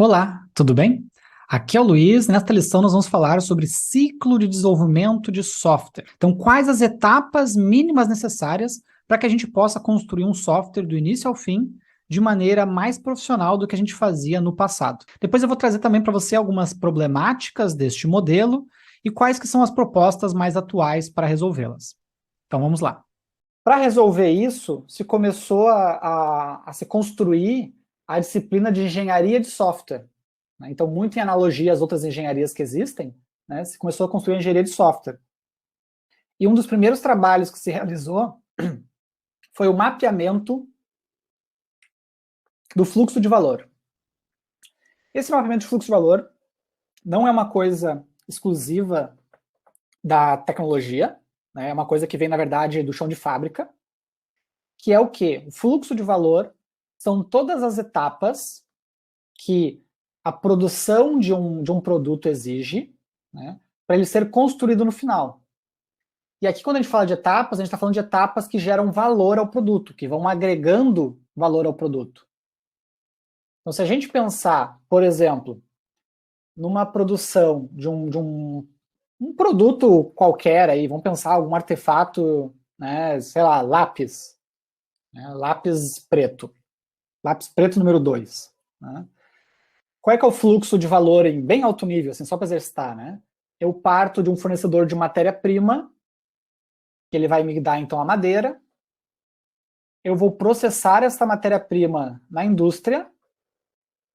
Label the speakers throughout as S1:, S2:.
S1: Olá, tudo bem? Aqui é o Luiz. Nesta lição nós vamos falar sobre ciclo de desenvolvimento de software. Então, quais as etapas mínimas necessárias para que a gente possa construir um software do início ao fim de maneira mais profissional do que a gente fazia no passado. Depois eu vou trazer também para você algumas problemáticas deste modelo e quais que são as propostas mais atuais para resolvê-las. Então, vamos lá. Para resolver isso, se começou a se construir a disciplina de engenharia de software, né? Então, muito em analogia às outras engenharias que existem, né, se começou a construir a engenharia de software. E um dos primeiros trabalhos que se realizou foi o mapeamento do fluxo de valor. Esse mapeamento de fluxo de valor não é uma coisa exclusiva da tecnologia, né, é uma coisa que vem, na verdade, do chão de fábrica, que é o quê? O fluxo de valor são todas as etapas que a produção de um produto exige, né, para ele ser construído no final. E aqui, quando a gente fala de etapas, a gente está falando de etapas que geram valor ao produto, que vão agregando valor ao produto. Então, se a gente pensar, por exemplo, numa produção de um produto qualquer, aí, vamos pensar algum artefato, né, sei lá, lápis, né, lápis preto número 2. Né? Qual é que é o fluxo de valor em bem alto nível, assim, só para exercitar, né? Eu parto de um fornecedor de matéria-prima, que ele vai me dar, então, a madeira. Eu vou processar essa matéria-prima na indústria,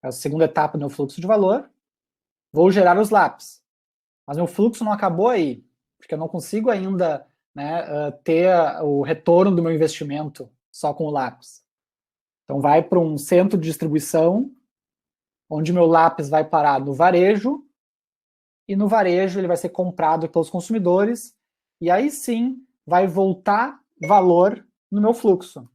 S1: é a segunda etapa do meu fluxo de valor. Vou gerar os lápis. Mas meu fluxo não acabou aí, porque eu não consigo ainda, né, ter o retorno do meu investimento só com o lápis. Então, vai para um centro de distribuição, onde meu lápis vai parar no varejo, e no varejo ele vai ser comprado pelos consumidores, e aí sim vai voltar valor no meu fluxo.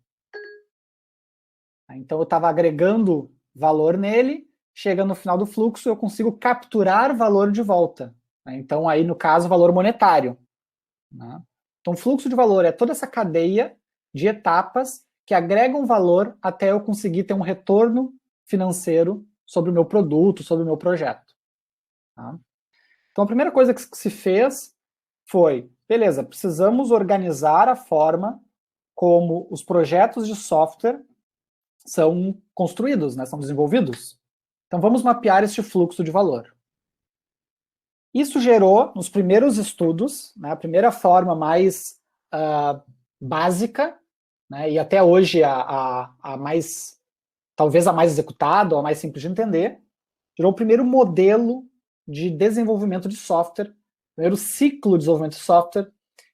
S1: Então eu estava agregando valor nele, chega no final do fluxo eu consigo capturar valor de volta. Então aí no caso valor monetário. Então fluxo de valor é toda essa cadeia de etapas que agregam valor até eu conseguir ter um retorno financeiro sobre o meu produto, sobre o meu projeto. Então a primeira coisa que se fez foi, beleza, precisamos organizar a forma como os projetos de software são construídos, né, são desenvolvidos. Então vamos mapear este fluxo de valor. Isso gerou, nos primeiros estudos, né, a primeira forma mais básica, né, e até hoje a mais, talvez a mais executada, ou a mais simples de entender, gerou o primeiro modelo de desenvolvimento de software, o primeiro ciclo de desenvolvimento de software,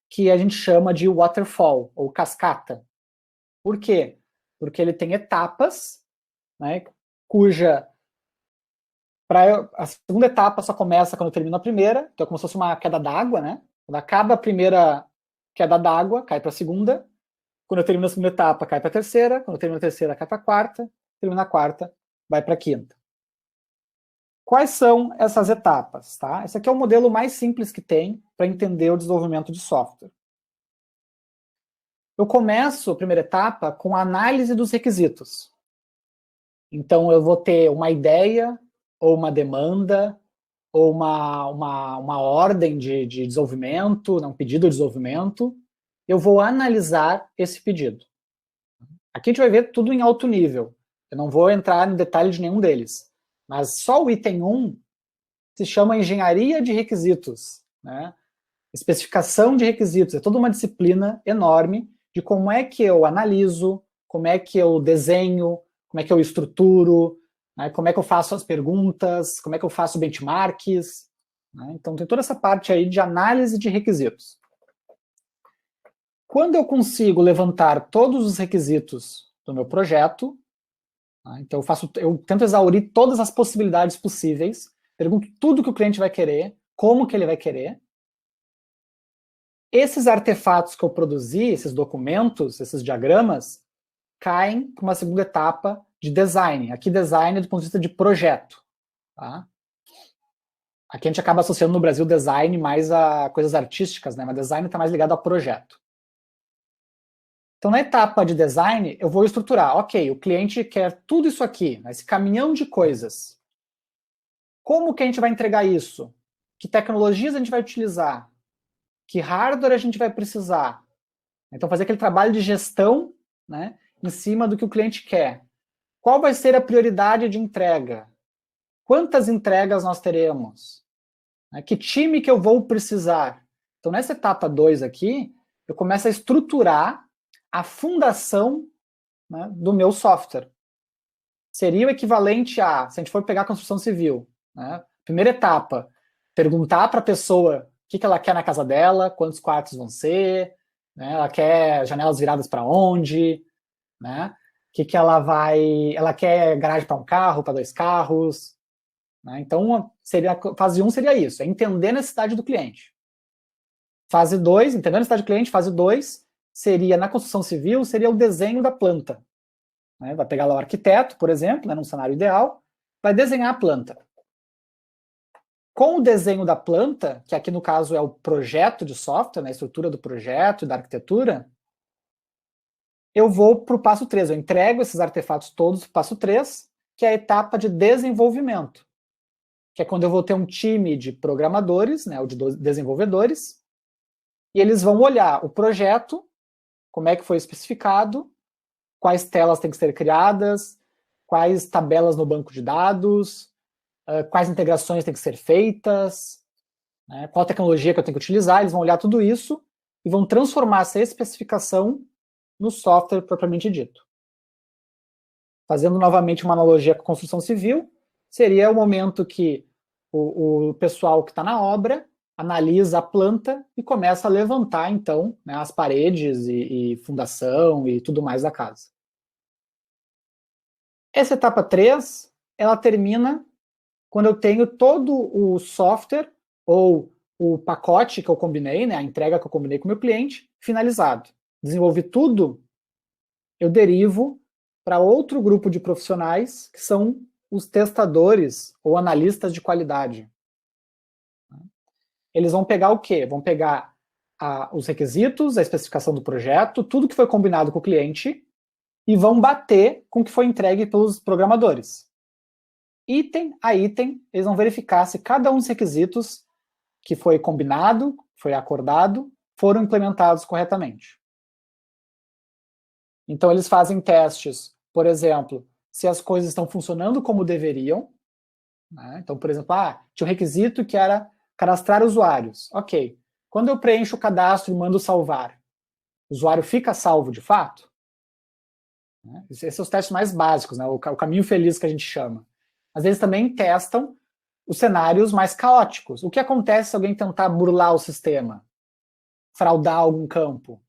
S1: que a gente chama de waterfall, ou cascata. Por quê? Porque ele tem etapas, né, cuja a segunda etapa só começa quando termina a primeira, então é como se fosse uma queda d'água, né? Quando acaba a primeira queda d'água, cai para a segunda. Quando eu termino a segunda etapa, cai para a terceira. Quando eu termino a terceira, cai para a quarta. Termina a quarta, vai para a quinta. Quais são essas etapas? Tá? Esse aqui é o modelo mais simples que tem para entender o desenvolvimento de software. Eu começo a primeira etapa com a análise dos requisitos. Então, eu vou ter uma ideia, ou uma demanda, ou uma ordem de desenvolvimento, um pedido de desenvolvimento. Eu vou analisar esse pedido. Aqui a gente vai ver tudo em alto nível. Eu não vou entrar no detalhe de nenhum deles. Mas só o item 1 se chama engenharia de requisitos, né? Especificação de requisitos. É toda uma disciplina enorme de como é que eu analiso, como é que eu desenho, como é que eu estruturo, né? Como é que eu faço as perguntas, como é que eu faço benchmarks. Né? Então tem toda essa parte aí de análise de requisitos. Quando eu consigo levantar todos os requisitos do meu projeto, então eu tento exaurir todas as possibilidades possíveis, pergunto tudo que o cliente vai querer, como que ele vai querer. Esses artefatos que eu produzi, esses documentos, esses diagramas, caem para uma segunda etapa de design. Aqui design do ponto de vista de projeto. Tá? Aqui a gente acaba associando no Brasil design mais a coisas artísticas, né? Mas design está mais ligado a projeto. Então, na etapa de design, eu vou estruturar. Ok, o cliente quer tudo isso aqui, esse caminhão de coisas. Como que a gente vai entregar isso? Que tecnologias a gente vai utilizar? Que hardware a gente vai precisar? Então, fazer aquele trabalho de gestão, né, em cima do que o cliente quer. Qual vai ser a prioridade de entrega? Quantas entregas nós teremos? Que time que eu vou precisar? Então, nessa etapa 2 aqui, eu começo a estruturar a fundação, né, do meu software. Seria o equivalente a, se a gente for pegar a construção civil, né, primeira etapa, perguntar para a pessoa o que ela quer na casa dela, quantos quartos vão ser, né, ela quer janelas viradas para onde, né, ela quer garagem para um carro, para 2 carros, né, então fase 1 seria isso, é entender a necessidade do cliente. Fase 2, entendendo a necessidade do cliente, fase 2 seria, na construção civil, seria o desenho da planta. Né? Vai pegar lá o arquiteto, por exemplo, né, num cenário ideal, vai desenhar a planta. Com o desenho da planta, que aqui no caso é o projeto de software, né, a estrutura do projeto, da arquitetura, eu vou para o passo 3, eu entrego esses artefatos todos para o passo 3, que é a etapa de desenvolvimento, que é quando eu vou ter um time de programadores, né, ou de desenvolvedores, e eles vão olhar o projeto, como é que foi especificado, quais telas têm que ser criadas, quais tabelas no banco de dados, quais integrações têm que ser feitas, né, qual tecnologia que eu tenho que utilizar, eles vão olhar tudo isso e vão transformar essa especificação no software propriamente dito. Fazendo novamente uma analogia com a construção civil, seria o momento que o pessoal que está na obra analisa a planta e começa a levantar, então, né, as paredes e fundação e tudo mais da casa. Essa etapa 3, ela termina quando eu tenho todo o software ou o pacote que eu combinei, né, a entrega que eu combinei com o meu cliente, finalizado. Desenvolvi tudo, eu derivo para outro grupo de profissionais, que são os testadores ou analistas de qualidade. Eles vão pegar o quê? Vão pegar os requisitos, a especificação do projeto, tudo que foi combinado com o cliente, e vão bater com o que foi entregue pelos programadores. Item a item, eles vão verificar se cada um dos requisitos que foi combinado, foi acordado, foram implementados corretamente. Então, eles fazem testes, por exemplo, se as coisas estão funcionando como deveriam. Né? Então, por exemplo, tinha um requisito que era cadastrar usuários. Ok. Quando eu preencho o cadastro e mando salvar, o usuário fica salvo de fato? Esses são os testes mais básicos, né? O caminho feliz que a gente chama. Às vezes também testam os cenários mais caóticos. O que acontece se alguém tentar burlar o sistema? Fraudar algum campo?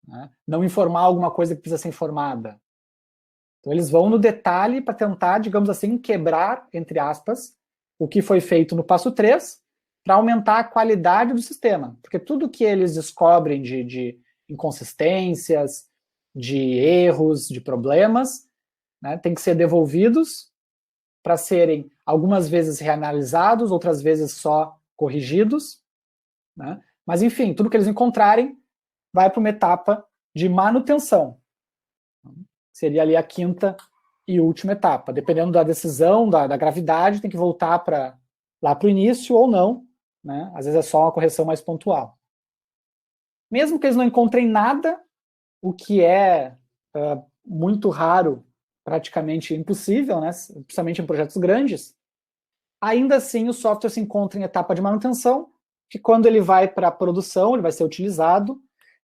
S1: Né? Não informar alguma coisa que precisa ser informada? Então eles vão no detalhe para tentar, digamos assim, quebrar, entre aspas, o que foi feito no passo 3 para aumentar a qualidade do sistema. Porque tudo que eles descobrem de inconsistências, de erros, de problemas, né, tem que ser devolvidos para serem algumas vezes reanalisados, outras vezes só corrigidos. Né? Mas, enfim, tudo que eles encontrarem vai para uma etapa de manutenção. Seria ali a quinta e última etapa. Dependendo da decisão, da gravidade, tem que voltar lá para o início ou não. Né? Às vezes é só uma correção mais pontual. Mesmo que eles não encontrem nada, o que é muito raro, praticamente impossível, né? Principalmente em projetos grandes, ainda assim o software se encontra em etapa de manutenção, que quando ele vai para a produção, ele vai ser utilizado,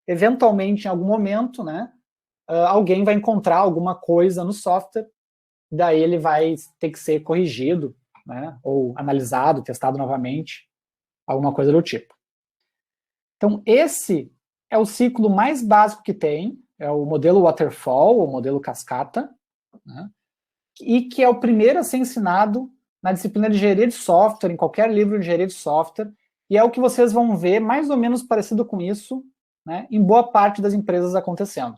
S1: eventualmente em algum momento, né, alguém vai encontrar alguma coisa no software, daí ele vai ter que ser corrigido, né, ou analisado, testado novamente, alguma coisa do tipo. Então esse é o ciclo mais básico que tem, é o modelo waterfall, o modelo cascata, né, e que é o primeiro a ser ensinado na disciplina de engenharia de software, em qualquer livro de engenharia de software, e é o que vocês vão ver mais ou menos parecido com isso, né, em boa parte das empresas acontecendo.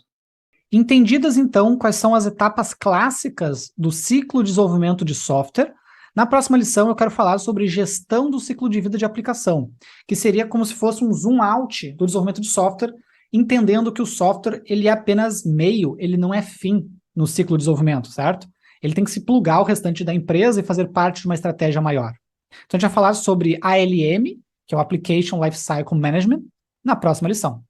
S1: Entendidas, então, quais são as etapas clássicas do ciclo de desenvolvimento de software, na próxima lição eu quero falar sobre gestão do ciclo de vida de aplicação, que seria como se fosse um zoom out do desenvolvimento de software, entendendo que o software ele é apenas meio, ele não é fim no ciclo de desenvolvimento, certo? Ele tem que se plugar ao restante da empresa e fazer parte de uma estratégia maior. Então a gente vai falar sobre ALM, que é o Application Lifecycle Management, na próxima lição.